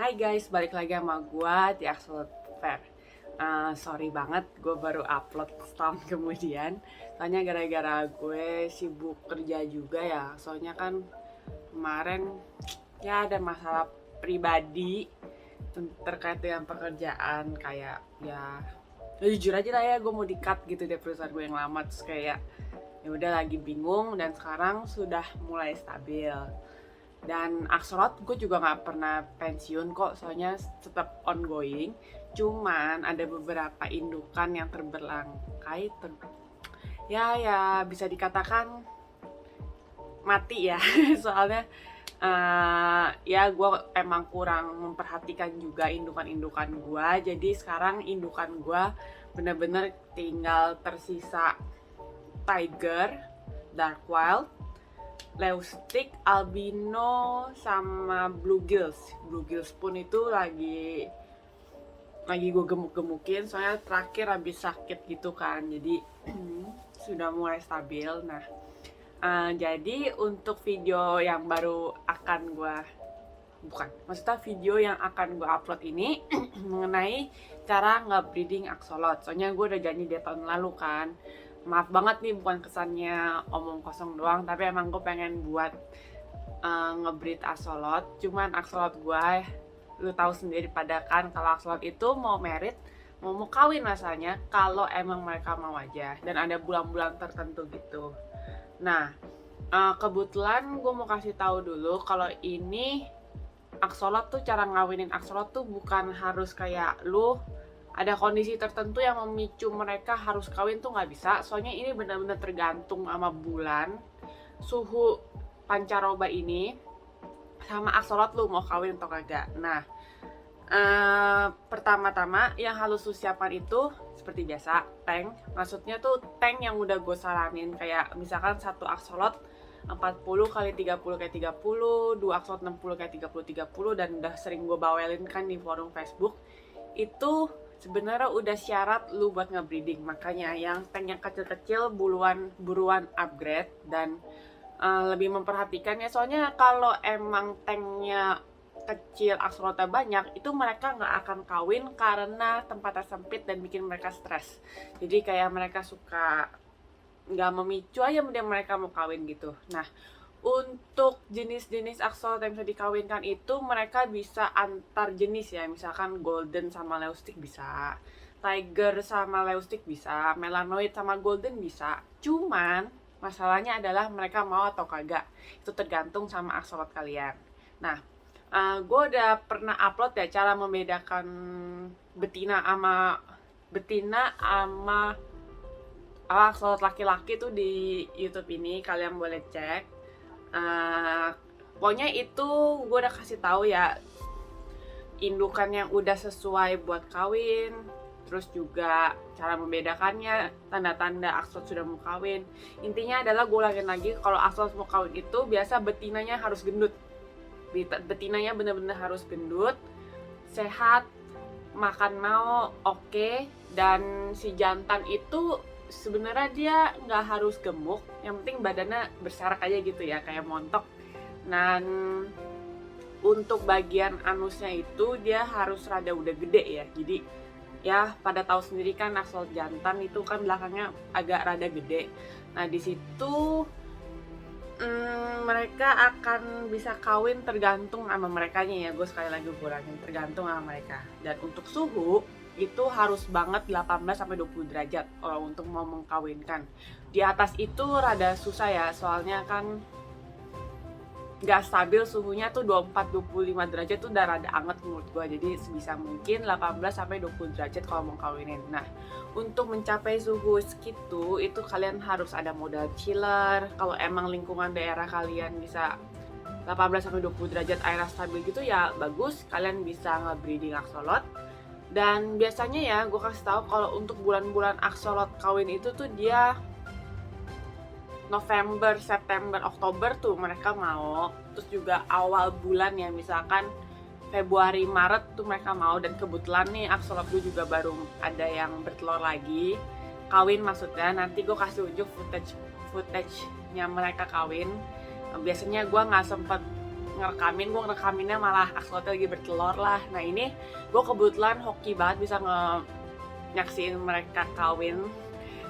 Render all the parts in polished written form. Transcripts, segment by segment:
Hai guys, balik lagi sama gue di Absolute Fair. Sorry banget, gue baru upload setahun kemudian. Soalnya gara-gara gue sibuk kerja juga ya. Soalnya kan kemarin ya ada masalah pribadi terkait dengan pekerjaan. Kayak ya jujur aja lah ya, gue mau di-cut gitu dari perusahaan gue yang lama. Terus kayak ya udah lagi bingung dan sekarang sudah mulai stabil. Dan Axolot gue juga nggak pernah pensiun kok, soalnya tetap ongoing. Cuman ada beberapa indukan yang terberlangkai, ya bisa dikatakan mati ya. Soalnya ya gue emang kurang memperhatikan juga indukan-indukan gue. Jadi sekarang indukan gue bener-bener tinggal tersisa Tiger, Dark Wild, Leustic, Albino, sama Bluegills. Bluegills pun itu lagi gue gemuk-gemukin soalnya terakhir habis sakit gitu kan. Jadi sudah mulai stabil. Nah, jadi untuk video yang baru akan gue maksudnya video yang akan gue upload ini mengenai cara nge-breeding axolot. Soalnya gue udah janji di tahun lalu kan. Maaf banget nih, bukan kesannya omong kosong doang, tapi emang gue pengen buat nge-breed axolot. Cuman axolot gue, lu tahu sendiri pada kan kalau axolot itu mau merit, mau kawin rasanya kalau emang mereka mau aja. Dan ada bulan-bulan tertentu gitu. Nah, kebetulan gue mau kasih tahu dulu kalau ini axolot tuh, cara ngawinin axolot tuh bukan harus kayak lu ada kondisi tertentu yang memicu mereka harus kawin tuh nggak bisa. Soalnya ini benar-benar tergantung sama bulan, suhu pancaroba ini, sama axolot lu mau kawin atau kagak. Nah, pertama-tama yang harus lu siapkan itu seperti biasa tank. Maksudnya tuh tank yang udah gue saranin, kayak misalkan satu axolot 40 kali 30 kayak 30, 2 axolot 60 kayak 30 dan udah sering gue bawelin kan di forum Facebook. Itu sebenarnya udah syarat lu buat nge-breeding. Makanya yang tank yang kecil-kecil buruan upgrade dan lebih memperhatikan ya. Soalnya kalau emang tanknya kecil, axolotnya banyak, itu mereka nggak akan kawin karena tempatnya sempit dan bikin mereka stres. Jadi kayak mereka suka nggak memicu aja mereka mau kawin gitu. Nah, untuk jenis-jenis axolot yang bisa dikawinkan itu mereka bisa antar jenis ya. Misalkan golden sama leustic bisa, tiger sama leustic bisa, melanoid sama golden bisa. Cuman masalahnya adalah mereka mau atau kagak. Itu tergantung sama axolot kalian. Nah, gue udah pernah upload ya cara membedakan betina sama axolot laki-laki tuh di YouTube ini, kalian boleh cek. Pokoknya itu gue udah kasih tahu ya indukan yang udah sesuai buat kawin, terus juga cara membedakannya, tanda-tanda axolot sudah mau kawin. Intinya adalah gue ulangin lagi, kalau axolot mau kawin itu biasa betinanya harus gendut. Betinanya bener-bener harus gendut, sehat, makan mau oke, dan si jantan itu sebenarnya dia nggak harus gemuk, yang penting badannya berserak aja gitu ya, kayak montok. Dan untuk bagian anusnya itu dia harus rada udah gede ya. Jadi ya pada tahu sendiri kan axolot jantan itu kan belakangnya agak rada gede. Nah di situ mereka akan bisa kawin tergantung sama merekanya ya. Gue sekali lagi kurangin, tergantung sama mereka. Dan untuk suhu itu harus banget 18-20 derajat kalau untuk mau mengkawinkan. Di atas itu rada susah ya, soalnya kan nggak stabil suhunya tuh 24-25 derajat tuh udah rada anget menurut gue. Jadi sebisa mungkin 18-20 derajat kalau mau kawinin. Nah, untuk mencapai suhu segitu itu kalian harus ada modal chiller. Kalau emang lingkungan daerah kalian bisa 18-20 derajat air stabil gitu ya bagus, kalian bisa nge-breeding axolot. Dan biasanya ya gue kasih tahu kalau untuk bulan-bulan axolot kawin itu tuh dia November, September, Oktober tuh mereka mau. Terus juga awal bulan ya, misalkan Februari, Maret tuh mereka mau. Dan kebetulan nih axolot gue juga baru ada yang bertelur lagi, kawin maksudnya. Nanti gue kasih unjuk footage-nya mereka kawin. Biasanya gue nggak sempet ngerekamin, gue ngerekaminnya malah axolotl lagi bertelur lah. Nah ini gue kebetulan hoki banget bisa nyaksiin mereka kawin.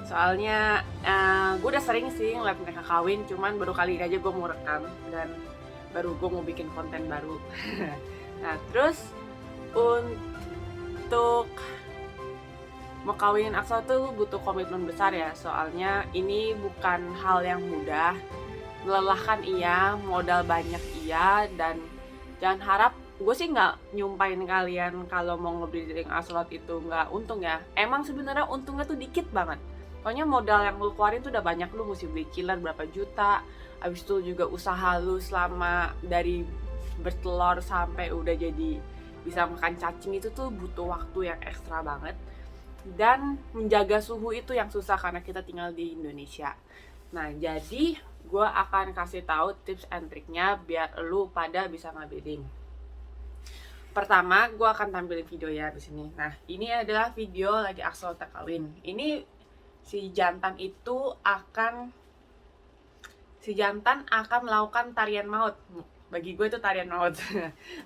Soalnya gue udah sering sih ngeliat mereka kawin, cuman baru kali ini aja gue mau rekam dan baru gue mau bikin konten baru. Nah terus untuk mau kawinin axolotl tuh butuh komitmen besar ya, soalnya ini bukan hal yang mudah. Melelahkan iya, modal banyak iya, dan jangan harap, gue sih nggak nyumpain kalian kalau mau ngebreeding axolotl itu nggak untung ya. Emang sebenarnya untungnya tuh dikit banget. Pokoknya modal yang lu keluarin tuh udah banyak, lu mesti beli chiller berapa juta, habis itu juga usaha lu selama dari bertelur sampai udah jadi bisa makan cacing itu tuh butuh waktu yang ekstra banget. Dan menjaga suhu itu yang susah karena kita tinggal di Indonesia. Nah jadi gue akan kasih tahu tips and triknya biar lu pada bisa ngebreeding. Pertama gue akan tampilin video ya di sini. Nah ini adalah video lagi axolotl kawin. Ini si jantan akan melakukan tarian maut. Bagi gue itu tarian maut.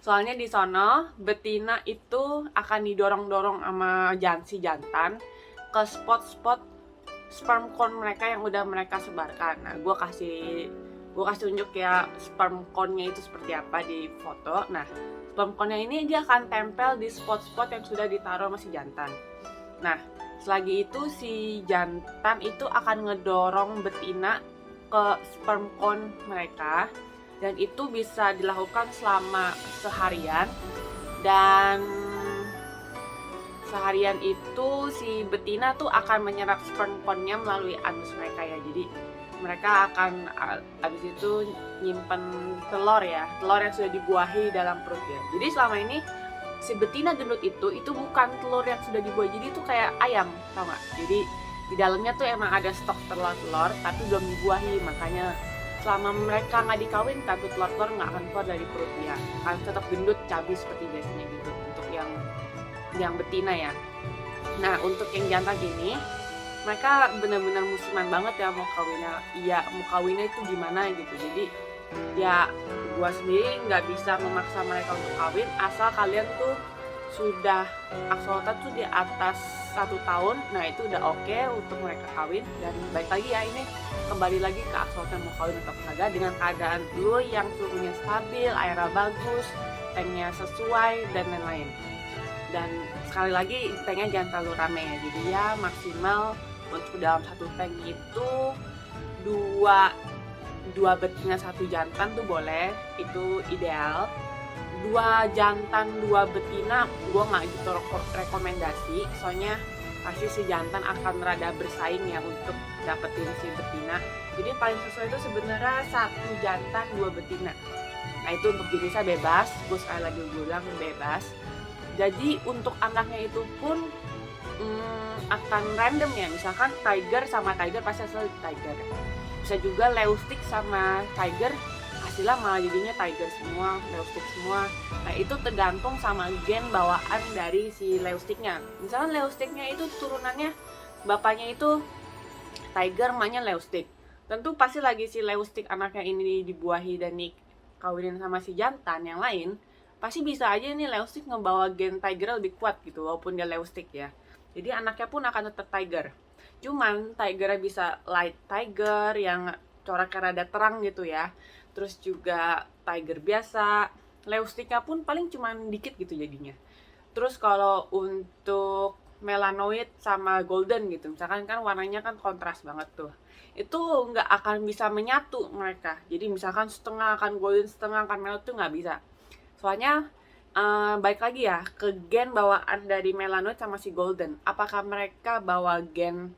Soalnya di sono betina itu akan didorong-dorong sama si jantan ke spot-spot sperm cone mereka yang udah mereka sebarkan. Nah, gue kasih tunjuk ya sperm cone-nya itu seperti apa di foto. Nah, sperm cone-nya ini dia akan tempel di spot-spot yang sudah ditaruh sama si jantan. Nah, selagi itu si jantan itu akan ngedorong betina ke sperm cone mereka. Dan itu bisa dilakukan selama seharian. Dan seharian itu si betina tuh akan menyerap sperm cone-nya melalui anus mereka ya. Jadi mereka akan abis itu nyimpen telur ya, telur yang sudah dibuahi dalam perutnya. Jadi selama ini si betina gendut itu bukan telur yang sudah dibuahi, jadi itu kayak ayam, tau gak? Jadi di dalamnya tuh emang ada stok telur tapi belum dibuahi, makanya selama mereka nggak dikawin, tapi telur-telur nggak akan keluar dari perut dia, akan tetap gendut cabi seperti biasanya gitu untuk yang betina ya. Nah untuk yang jantan ini, mereka benar-benar musiman banget ya mau kawinnya. Iya mau kawinnya itu gimana gitu. Jadi ya gua sendiri nggak bisa memaksa mereka untuk kawin, asal kalian tuh sudah axolotl tuh di atas 1 tahun. Nah itu udah oke untuk mereka kawin. Dan baik lagi ya, ini kembali lagi ke axolotl mau kawin atau kagak, dengan keadaan lu yang suhunya stabil, airnya bagus, tanknya sesuai dan lain-lain. Dan sekali lagi tanknya jangan terlalu rame ya, jadi ya maksimal untuk dalam satu tank itu dua betina 1 jantan tuh boleh, itu ideal. 2 jantan 2 betina gue nggak gitu rekomendasi, soalnya pasti si jantan akan rada bersaing ya untuk dapetin si betina. Jadi paling sesuai itu sebenarnya 1 jantan 2 betina. Nah itu untuk jenisnya bebas, gue sekali lagi bilang bebas. Jadi untuk anaknya itu pun akan random ya, misalkan tiger sama tiger pasti asal tiger, bisa juga leustick sama tiger hasilnya malah jadinya tiger semua, leustick semua. Nah itu tergantung sama gen bawaan dari si leusticknya. Misalkan leusticknya itu turunannya bapaknya itu tiger, emaknya leustick, tentu pasti lagi si leustick anaknya ini dibuahi dan dikawinin sama si jantan yang lain, pasti bisa aja nih leustick ngebawa gen tiger lebih kuat gitu walaupun dia leustick ya. Jadi anaknya pun akan tetap tiger. Cuman tigernya bisa light tiger yang coraknya rada terang gitu ya. Terus juga tiger biasa, leusticknya pun paling cuman dikit gitu jadinya. Terus kalau untuk melanoid sama golden gitu, misalkan kan warnanya kan kontras banget tuh, itu nggak akan bisa menyatu mereka. Jadi misalkan setengah akan golden, setengah akan melanoid tuh nggak bisa. Soalnya baik lagi ya ke gen bawaan dari melanoid sama si golden. Apakah mereka bawa gen,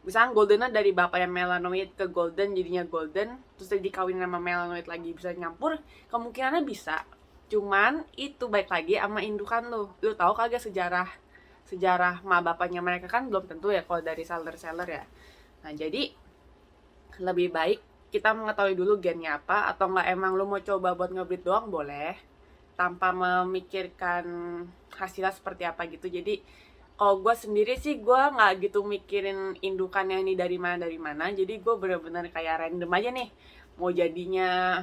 misalnya goldennya dari bapaknya melanoid ke golden jadinya golden, terus dikawin sama melanoid lagi bisa nyampur, kemungkinannya bisa. Cuman itu baik lagi sama indukan lu tahu kagak sejarah ma bapaknya mereka kan belum tentu ya kalau dari seller ya. Nah jadi lebih baik kita mengetahui dulu gennya apa, atau enggak emang lu mau coba buat ngebreed doang boleh tanpa memikirkan hasilnya seperti apa gitu. Jadi kalau gue sendiri sih gue nggak gitu mikirin indukannya ini dari mana, jadi gue bener-bener kayak random aja nih mau jadinya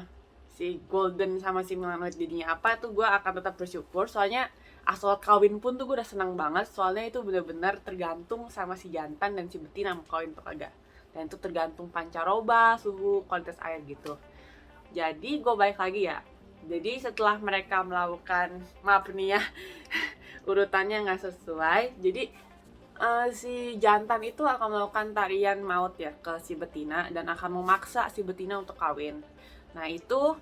si golden sama si melanoid jadinya apa tuh gue akan tetap bersyukur, soalnya asal kawin pun tuh gue udah senang banget, soalnya itu benar-benar tergantung sama si jantan dan si betina mau kawin atau kagak, dan itu tergantung pancaroba, suhu, kualitas air gitu. Jadi gue balik lagi ya, jadi setelah mereka melakukan, maaf nih ya urutannya nggak sesuai, jadi si jantan itu akan melakukan tarian maut ya ke si betina dan akan memaksa si betina untuk kawin. Nah itu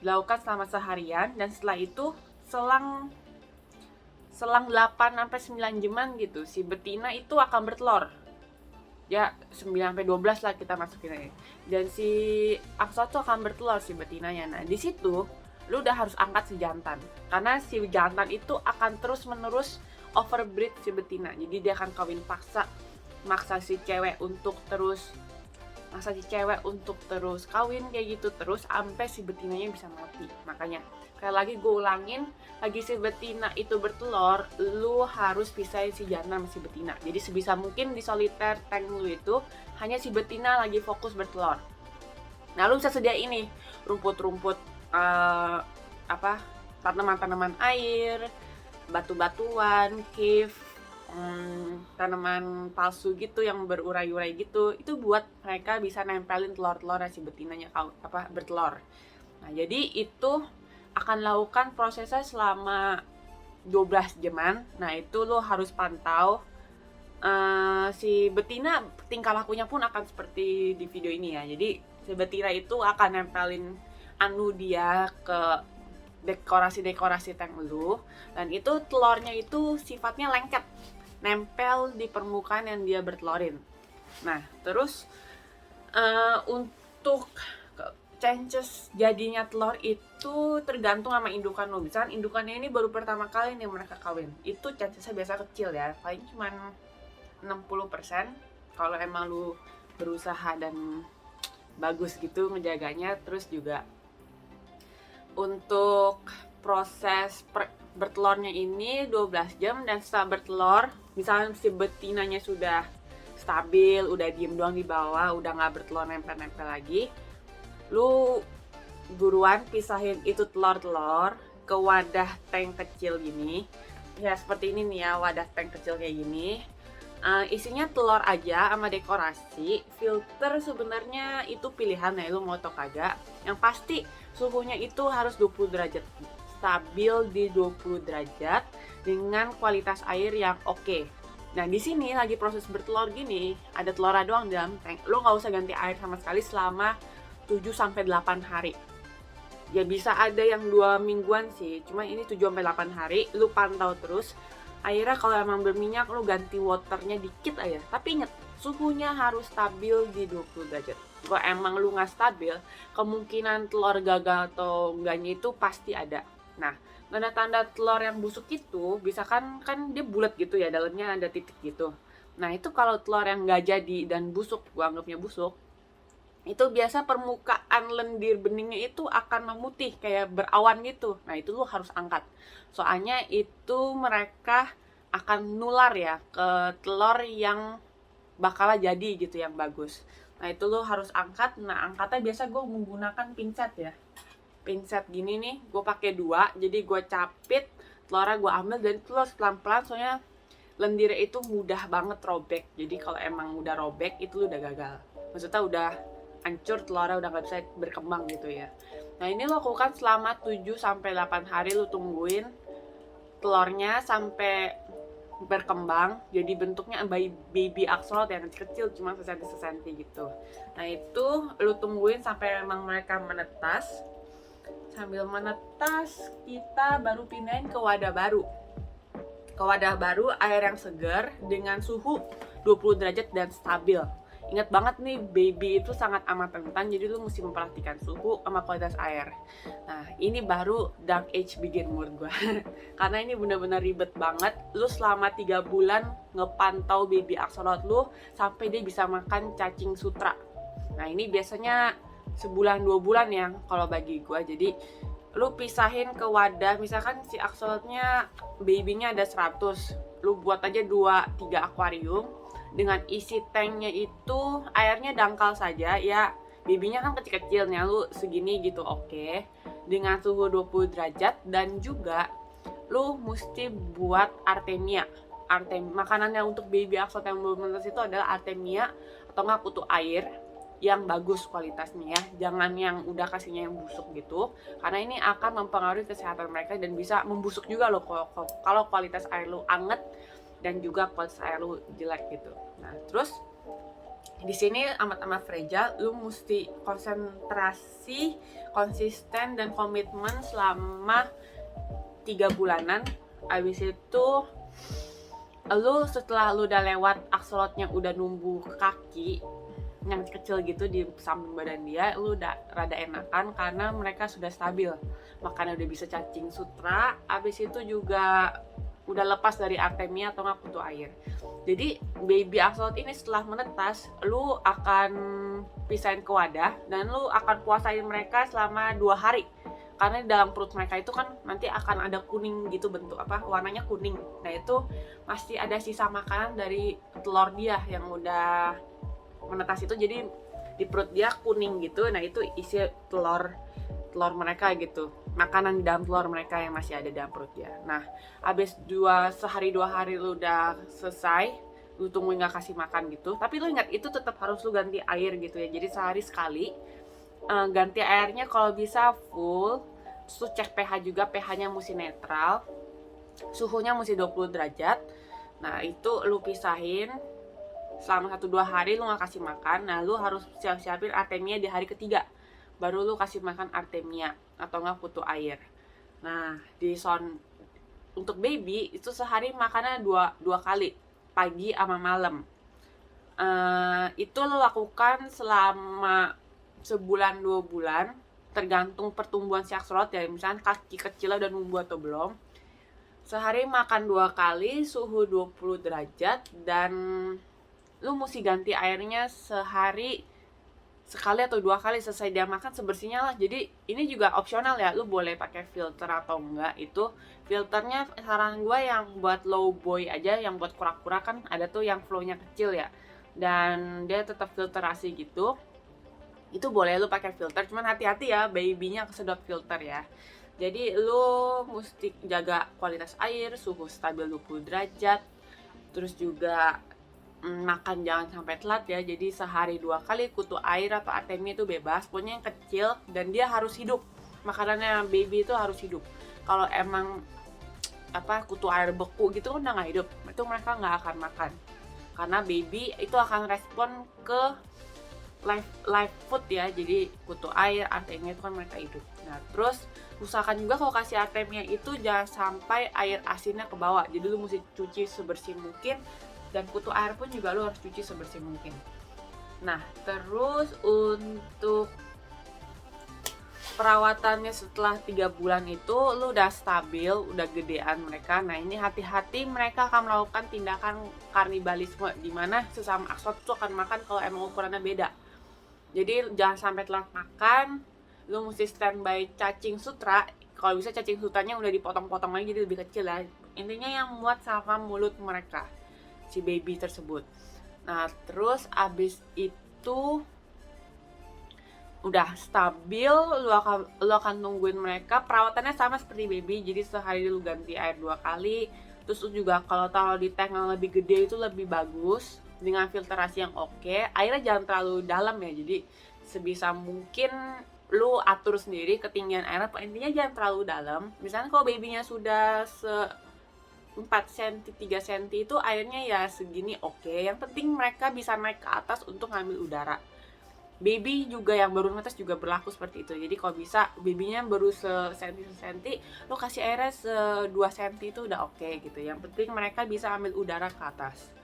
dilakukan selama seharian, dan setelah itu selang 8-9 jaman gitu si betina itu akan bertelur. Ya 9-12 lah kita masukin aja. Dan si Axolotl tuh akan bertelur si betinanya. Nah di situ lu udah harus angkat si jantan, karena si jantan itu akan terus menerus overbreed si betina. Jadi dia akan kawin paksa, maksa si cewek untuk terus kawin kayak gitu terus sampai si betinanya bisa mati. Makanya kayak lagi gue ulangin, lagi si betina itu bertelur, lu harus pisahin si jantan sama si betina. Jadi sebisa mungkin di solitaire tank lu itu hanya si betina lagi fokus bertelur. Nah lu bisa sediain nih rumput-rumput tanaman-tanaman air, batu-batuan, cave, tanaman palsu gitu yang berurai-urai gitu, itu buat mereka bisa nempelin telur-telur si betinanya bertelur. Nah jadi itu akan lakukan prosesnya selama 12 jaman. Nah itu lo harus pantau si betina, tingkah lakunya pun akan seperti di video ini ya. Jadi si betina itu akan nempelin dia ke dekorasi tank lu, dan itu telurnya itu sifatnya lengket, nempel di permukaan yang dia bertelorin. Nah terus untuk chances jadinya telur itu tergantung sama indukan lu. Misalkan indukannya ini baru pertama kali nih mereka kawin, itu chancesnya biasa kecil ya, paling cuma 60% kalau emang lu berusaha dan bagus gitu ngejaganya. Terus juga untuk proses bertelurnya ini 12 jam, dan setelah bertelur, misalnya si betinanya sudah stabil, udah diem doang di bawah, udah nggak bertelur nempel-nempel lagi, lu buruan pisahin itu telur-telur ke wadah tank kecil gini. Ya seperti ini nih ya, wadah tank kecil kayak gini. Isinya telur aja sama dekorasi. Filter sebenarnya itu pilihan ya, lu mau atau kagak. Yang pasti suhunya itu harus 20 derajat, stabil di 20 derajat dengan kualitas air yang oke. Nah di sini lagi proses bertelur gini, ada telur doang dalam tank, lo nggak usah ganti air sama sekali selama 7-8 hari. Ya bisa ada yang 2 mingguan sih, cuma ini 7-8 hari, lu pantau terus. Airnya kalau emang berminyak, lu ganti waternya dikit aja. Tapi inget, suhunya harus stabil di 20 derajat. Kalau emang lu nggak stabil, kemungkinan telur gagal atau enggaknya itu pasti ada. Nah, tanda-tanda telur yang busuk itu, bisa kan dia bulat gitu ya, dalamnya ada titik gitu. Nah, itu kalau telur yang nggak jadi dan busuk, gua anggapnya busuk, itu biasa permukaan lendir beningnya itu akan memutih kayak berawan gitu. Nah itu lu harus angkat, soalnya itu mereka akan nular ya ke telur yang bakal jadi gitu, yang bagus. Nah itu lu harus angkat. Nah angkatnya biasa gue menggunakan pinset ya, pinset gini nih, gue pakai 2, jadi gue capit telurnya, gue ambil dan telur pelan-pelan, soalnya lendirnya itu mudah banget robek. Jadi kalau emang udah robek itu lu udah gagal, maksudnya udah hancur telurnya, udah nggak bisa berkembang gitu ya. Nah ini lo lakukan selama 7-8 hari, lu tungguin telurnya sampai berkembang jadi bentuknya baby axolotl yang kecil, cuma sesenti gitu. Nah itu lu tungguin sampai memang mereka menetas. Sambil menetas kita baru pindahin ke wadah baru. Ke wadah baru air yang segar dengan suhu 20 derajat dan stabil. Ingat banget nih, baby itu sangat amat rentan, jadi lu mesti memperhatikan suhu sama kualitas air. Nah ini baru dark age begin menurut gue karena ini benar-benar ribet banget. Lu selama 3 bulan ngepantau baby axolotl lu sampai dia bisa makan cacing sutra. Nah ini biasanya sebulan 2 bulan ya kalau bagi gue. Jadi lu pisahin ke wadah, misalkan si axolotnya babynya ada 100, lu buat aja 2-3 akuarium dengan isi tanknya itu airnya dangkal saja ya, babynya kan kecil-kecilnya, lu segini gitu, oke. Dengan suhu 20 derajat, dan juga lu mesti buat artemia. Makanan yang untuk baby axolot yang belum menetas itu adalah artemia atau nggak kutu air yang bagus kualitasnya ya. Jangan yang udah kasihnya yang busuk gitu, karena ini akan mempengaruhi kesehatan mereka dan bisa membusuk juga loh kalau kualitas air lu anget dan juga kualitas air lu jelek gitu. Nah, terus di sini amat-amat fragile, lu mesti konsentrasi, konsisten dan komitmen selama 3 bulanan. Abis itu lu setelah lu udah lewat axolotnya udah numbuh kaki yang kecil gitu di samping badan dia, lu udah rada enakan karena mereka sudah stabil, makanya udah bisa cacing sutra. Abis itu juga udah lepas dari artemia atau nggak kutu air. Jadi baby axolot ini setelah menetas, lu akan pisahin ke wadah dan lu akan puasain mereka selama 2 hari. Karena di dalam perut mereka itu kan nanti akan ada kuning gitu, bentuk warnanya kuning. Nah, itu masih ada sisa makanan dari telur dia yang udah menetas itu, jadi di perut dia kuning gitu. Nah, itu isi telur mereka gitu, makanan di dalam telur mereka yang masih ada dalam perut dia. Nah, abis sehari 2 hari lu udah selesai, lu tungguin gak kasih makan gitu, tapi lu ingat itu tetap harus lu ganti air gitu ya. Jadi sehari sekali ganti airnya kalau bisa full. Terus lu cek pH juga, pH-nya mesti netral, suhunya mesti 20 derajat. Nah, itu lu pisahin selama 1-2 hari lu gak kasih makan. Nah, lu harus siapin artemia di hari ketiga, baru lu kasih makan artemia atau enggak kutu air. Nah, untuk baby itu sehari makannya dua kali, pagi sama malam. Itu lu lakukan selama sebulan 2 bulan, tergantung pertumbuhan si axolot ya. Misalnya kaki kecilnya udah numbuh atau belum. Sehari makan 2 kali, suhu 20 derajat, dan lu mesti ganti airnya sehari sekali atau 2 kali selesai dia makan, sebersihnya lah. Jadi ini juga opsional ya, lu boleh pakai filter atau enggak. Itu filternya saran gue yang buat low boy aja, yang buat kura-kura kan ada tuh yang flow-nya kecil ya, dan dia tetap filterasi gitu. Itu boleh lu pakai filter, cuman hati-hati ya, babynya kesedot filter ya. Jadi lu mesti jaga kualitas air, suhu stabil 20 derajat. Terus juga makan jangan sampai telat ya. Jadi sehari 2 kali kutu air atau artemia itu bebas, pokoknya yang kecil, dan dia harus hidup. Makanannya baby itu harus hidup. Kalau emang kutu air beku gitu udah nggak hidup, itu mereka nggak akan makan, karena baby itu akan respon ke live food ya. Jadi kutu air, artemia itu kan mereka hidup. Nah, terus usahakan juga kalau kasih artemia itu jangan sampai air asinnya ke bawah. Jadi lu mesti cuci sebersih mungkin, dan kutu air pun juga lu harus cuci sebersih mungkin. Nah, terus untuk perawatannya setelah 3 bulan itu lu udah stabil, udah gedean mereka. Nah, ini hati-hati, mereka akan melakukan tindakan karnibalisme, dimana sesama axolot tuh akan makan kalau emang ukurannya beda. Jadi jangan sampai telat makan. Lu mesti standby cacing sutra. Kalau bisa cacing sutranya udah dipotong-potong lagi jadi lebih kecil ya. Intinya yang muat sama mulut mereka, si baby tersebut. Nah, terus abis itu udah stabil, lu akan nungguin mereka. Perawatannya sama seperti baby, jadi sehari lu ganti air 2 kali. Terus lu juga kalau taruh di tank yang lebih gede itu lebih bagus, dengan filterasi yang oke. Airnya jangan terlalu dalam ya, jadi sebisa mungkin lu atur sendiri ketinggian airnya. Intinya jangan terlalu dalam. Misalnya kalau babynya sudah 4 cm, 3 cm itu airnya ya segini oke. Yang penting mereka bisa naik ke atas untuk ngambil udara. Baby juga yang baru netas juga berlaku seperti itu. Jadi kalau bisa babynya baru se-senti, lu kasih airnya 2 cm itu udah oke gitu. Yang penting mereka bisa ambil udara ke atas.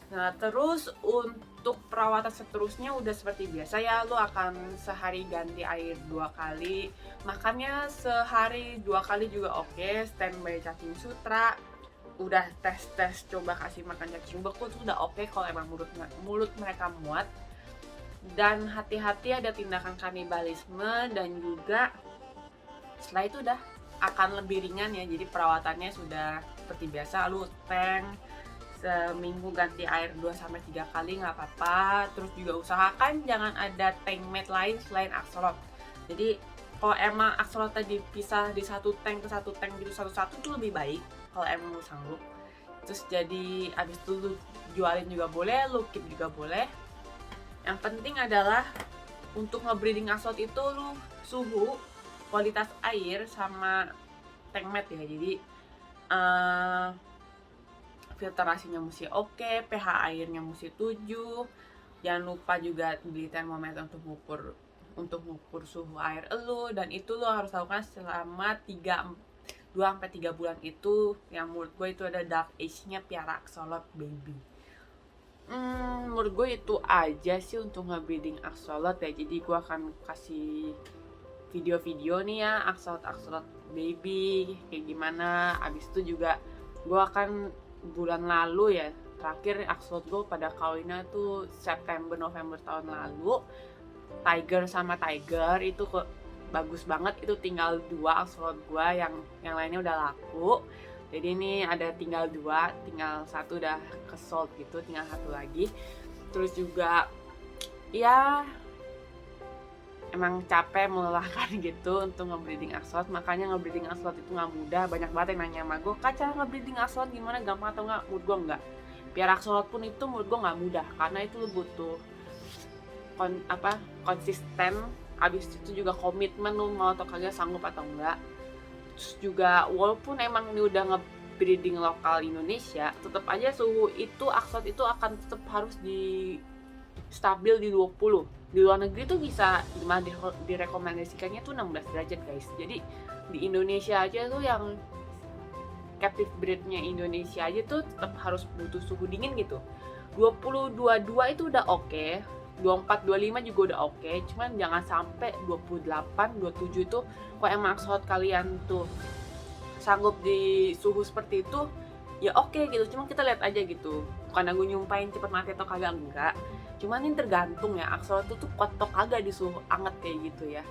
Nah, terus untuk perawatan seterusnya udah seperti biasa ya. Lu akan sehari ganti air 2 kali. Makannya sehari 2 kali juga oke. Standby cacing sutra. Udah tes coba kasih makan cacing beku tuh udah oke kalau emang mulut mereka muat. Dan hati-hati ada tindakan kanibalisme, dan juga setelah itu udah akan lebih ringan ya. Jadi perawatannya sudah seperti biasa, lu tank seminggu ganti air 2-3 kali nggak apa-apa. Terus juga usahakan jangan ada tank mat lain selain axolot. Jadi kalau emang axolotnya dipisah di satu tank ke satu tank gitu satu-satu itu lebih baik kalau emang lu sanggup. Terus jadi abis itu lu jualin juga boleh, lu keep juga boleh. Yang penting adalah untuk nge-breeding axolot itu lu suhu, kualitas air sama tank mat ya. Jadi filtrasinya mesti oke, pH airnya mesti 7. Jangan lupa juga beli termometer untuk mengukur suhu air elu, dan itu lo harus lakukan selama 2-3 bulan itu, yang menurut gue itu ada dark age-nya piara axolot baby. Menurut gue itu aja sih untuk nge-breeding axolot ya. Jadi gue akan kasih video-video nih ya axolot baby kayak gimana. Abis itu juga gue akan bulan lalu ya, terakhir axolot gue pada kawinnya tuh September November tahun lalu, tiger sama tiger itu bagus banget. Itu tinggal 2 axolot gue, yang lainnya udah laku. Jadi ini ada tinggal 2, tinggal 1 udah kesold gitu, tinggal 1 lagi. Terus juga ya emang capek, melelahkan gitu untuk nge-breeding axolot. Makanya nge-breeding axolot itu gak mudah. Banyak banget yang nanya sama gue, Kak, cara nge-breeding axolot gimana, gampang atau enggak? Menurut gue enggak. Piara axolot pun itu menurut gue gak mudah, karena itu butuh konsisten. Abis itu juga komitmen, lu mau atau kagak, sanggup atau enggak. Terus juga walaupun emang ini udah nge-breeding lokal Indonesia, tetap aja suhu itu axolot itu akan tetap harus stabil di 20. Di luar negeri tuh bisa direkomendasikannya tuh 16 derajat guys. Jadi di Indonesia aja tuh yang captive breednya Indonesia aja tuh tetap harus butuh suhu dingin gitu. 20, 22 itu udah oke. 24, 25 juga udah oke. Cuman jangan sampai 28, 27 itu kalau emang axolot kalian tuh sanggup di suhu seperti itu, ya oke gitu. Cuma kita lihat aja gitu. Bukan aku nyumpahin cepet mati atau kagak, enggak. Cuman ini tergantung ya, axolot itu kuat atau kagak di suhu anget kayak gitu ya.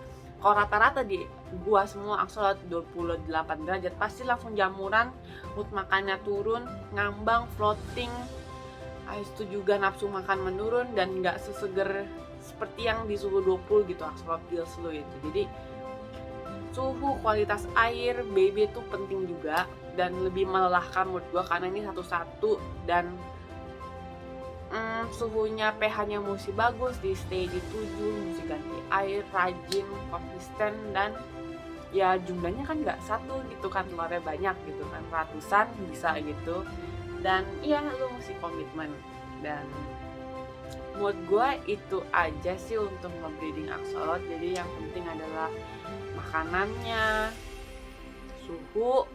Kalau rata-rata di gua semua axolot 28 derajat pasti langsung jamuran, mood makannya turun, ngambang, floating. Habis itu juga nafsu makan menurun dan nggak seseger seperti yang di suhu 20 gitu axolot gills lu itu. Jadi suhu, kualitas air baby itu penting juga, dan lebih melelahkan menurut gua karena ini satu-satu. Dan suhunya, pH-nya mesti bagus, di stay di 7, mesti ganti air, rajin, konsisten, dan ya jumlahnya kan nggak satu gitu kan, telurnya banyak gitu kan, ratusan bisa gitu. Dan iya lu mesti komitmen. Dan menurut gue itu aja sih untuk nge-breeding axolot. Jadi yang penting adalah makanannya, suhu,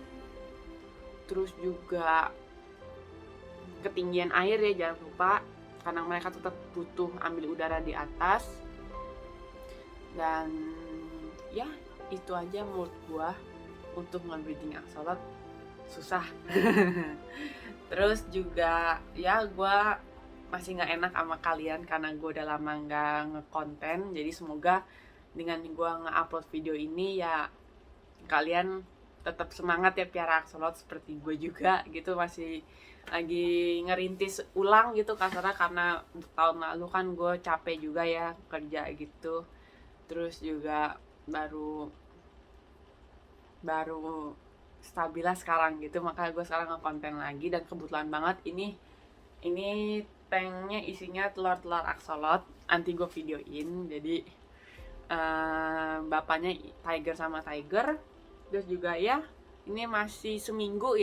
terus juga ketinggian air ya, jangan lupa, karena mereka tetap butuh ambil udara di atas. Dan ya itu aja menurut gua untuk nge-breeding axolot. Susah. Terus juga ya gua masih gak enak sama kalian karena gua udah lama gak nge-konten. Jadi semoga dengan gua nge-upload video ini ya kalian tetap semangat ya piara axolot seperti gue juga gitu, masih lagi ngerintis ulang gitu kasarnya, karena tahun lalu kan gue capek juga ya kerja gitu. Terus juga baru stabila sekarang gitu, makanya gue sekarang nge-konten lagi. Dan kebetulan banget ini tanknya isinya telur-telur axolot, nanti gue videoin. Jadi bapaknya tiger sama tiger. Terus juga ya ini masih seminggu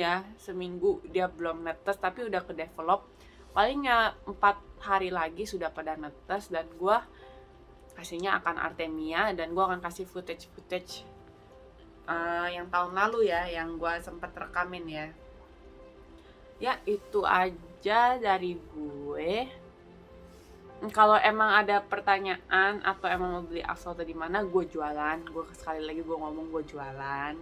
dia belum netes tapi udah ke develop. Palingnya 4 hari lagi sudah pada netes, dan gue kasihnya akan Artemia, dan gue akan kasih footage yang tahun lalu ya, yang gue sempat rekamin ya. Ya itu aja dari gue. Kalau emang ada pertanyaan atau emang mau beli axolotl di mana, gue jualan. Gue sekali lagi gue ngomong gue jualan.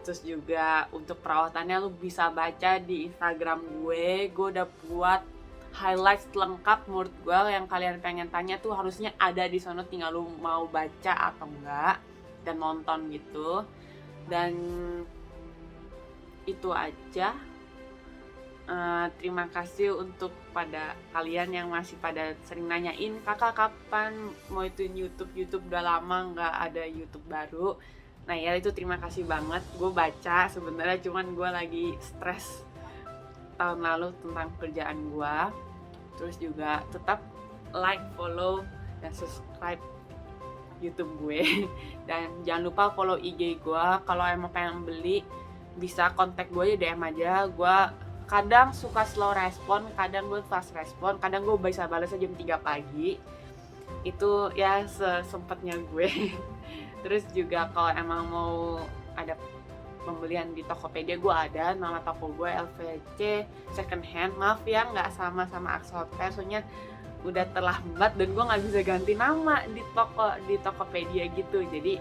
Terus juga untuk perawatannya lu bisa baca di Instagram gue. Gue udah buat highlights lengkap menurut gue, yang kalian pengen tanya tuh harusnya ada di sana, tinggal lu mau baca atau enggak dan nonton gitu. Dan itu aja. Terima kasih untuk pada kalian yang masih pada sering nanyain, "Kakak kapan mau itu YouTube? YouTube udah lama nggak ada YouTube baru." Nah ya itu terima kasih banget, gue baca sebenarnya cuman gue lagi stres tahun lalu tentang kerjaan gue. Terus juga tetap like, follow, dan subscribe YouTube gue. Dan jangan lupa follow IG gue. Kalau emang pengen beli bisa kontak gue aja, DM aja. Gue kadang suka slow respon, kadang gue fast respon, kadang gue bisa balasnya jam 3 pagi. Itu ya sesempatnya gue. Terus juga kalau emang mau ada pembelian di Tokopedia, gue ada, nama toko gue LVC Second Hand. Maaf ya nggak sama Axel Fair, soalnya udah terlambat dan gue nggak bisa ganti nama di Tokopedia gitu. Jadi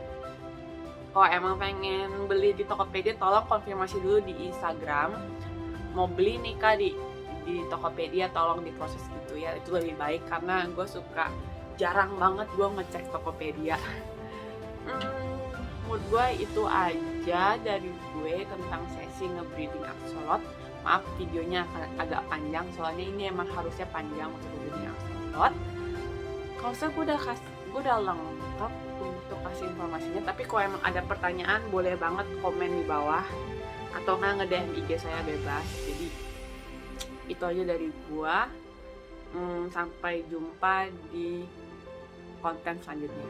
kalau emang pengen beli di Tokopedia, tolong konfirmasi dulu di Instagram. Mau beli nih kak di Tokopedia, tolong diproses gitu ya, itu lebih baik karena gue suka jarang banget gue ngecek Tokopedia. Menurut gue itu aja dari gue tentang sesi nge-breeding axolot. Maaf videonya agak panjang, soalnya ini emang harusnya panjang untuk breeding axolot. Kalau saya gue udah lengkap untuk kasih informasinya, tapi kalau emang ada pertanyaan boleh banget komen di bawah atau nggak nge-DM IG saya bebas. Jadi itu aja dari gue. Sampai jumpa di konten selanjutnya.